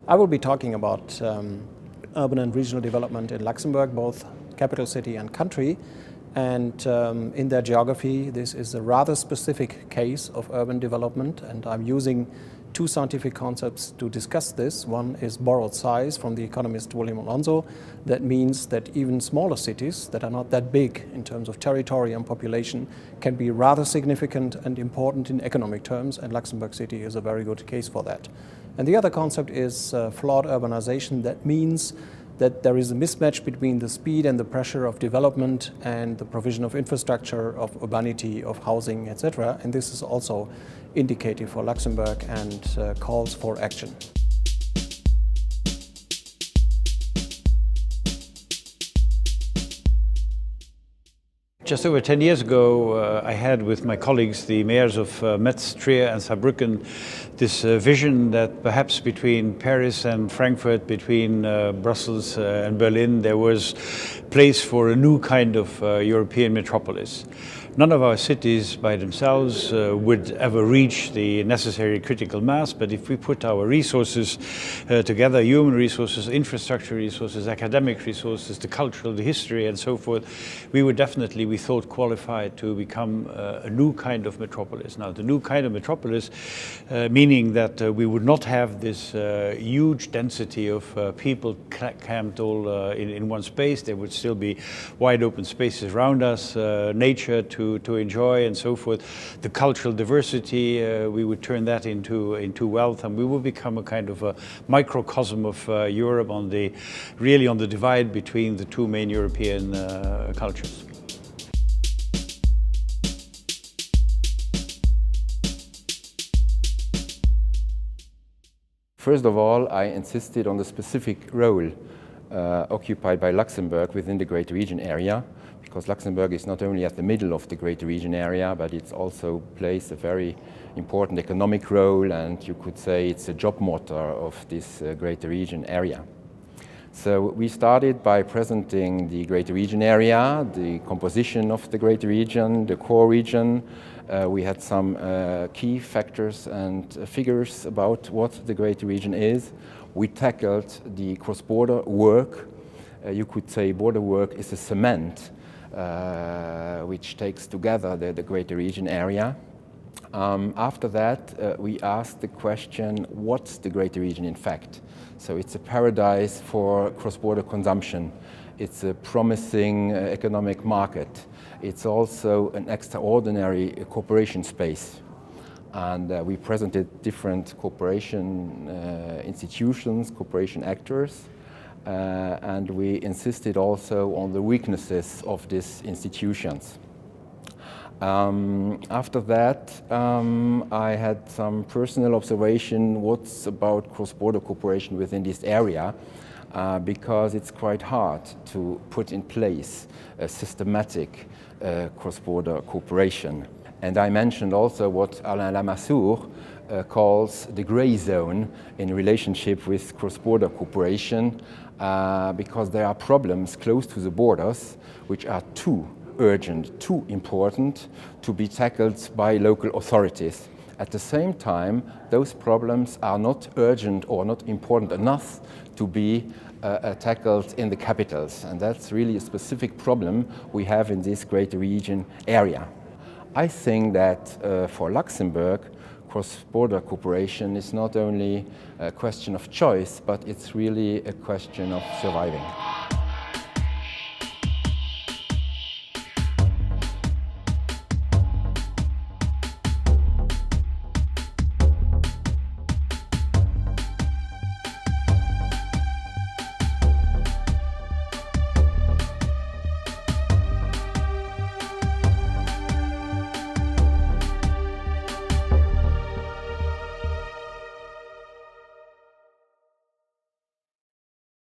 I will be talking about urban and regional development in Luxembourg, both capital city and country. And in their geography, this is a rather specific case of urban development, and I'm using two scientific concepts to discuss this. One is borrowed size from the economist William Alonso. That means that even smaller cities that are not that big in terms of territory and population can be rather significant and important in economic terms, and Luxembourg City is a very good case for that. And the other concept is flawed urbanization. That means that there is a mismatch between the speed and the pressure of development and the provision of infrastructure, of urbanity, of housing, etc. And this is also indicative for Luxembourg and calls for action. Just over 10 years ago, I had with my colleagues, the mayors of Metz, Trier and Saarbrücken, this vision that perhaps between Paris and Frankfurt, between Brussels and Berlin, there was place for a new kind of European metropolis. None of our cities by themselves would ever reach the necessary critical mass, but if we put our resources together, human resources, infrastructure resources, academic resources, the cultural, the history and so forth, we would definitely, we thought, qualified to become a new kind of metropolis. Now, the new kind of metropolis, meaning that we would not have this huge density of people camped all in one space. There would still be wide open spaces around us, nature to enjoy and so forth. The cultural diversity, we would turn that into wealth, and we will become a kind of a microcosm of Europe really on the divide between the two main European cultures. First of all, I insisted on the specific role occupied by Luxembourg within the Great Region area, because Luxembourg is not only at the middle of the Great Region area, but it also plays a very important economic role, and you could say it's a job motor of this Great Region area. So we started by presenting the Great Region area, the composition of the Great Region, the core region. We had some key factors and figures about what the Great Region is. We tackled the cross-border work. You could say border work is a cement which takes together the Great Region area. After that, we asked the question, what's the Great Region in fact? So it's a paradise for cross-border consumption. It's a promising economic market. It's also an extraordinary cooperation space. And we presented different cooperation institutions, cooperation actors, and we insisted also on the weaknesses of these institutions. After that, I had some personal observation what's about cross-border cooperation within this area, because it's quite hard to put in place a systematic cross-border cooperation. And I mentioned also what Alain Lamassoure calls the gray zone in relationship with cross-border cooperation, because there are problems close to the borders which are too urgent, too important to be tackled by local authorities. At the same time, those problems are not urgent or not important enough to be tackled in the capitals. And that's really a specific problem we have in this Great Region area. I think that for Luxembourg, cross-border cooperation is not only a question of choice, but it's really a question of surviving.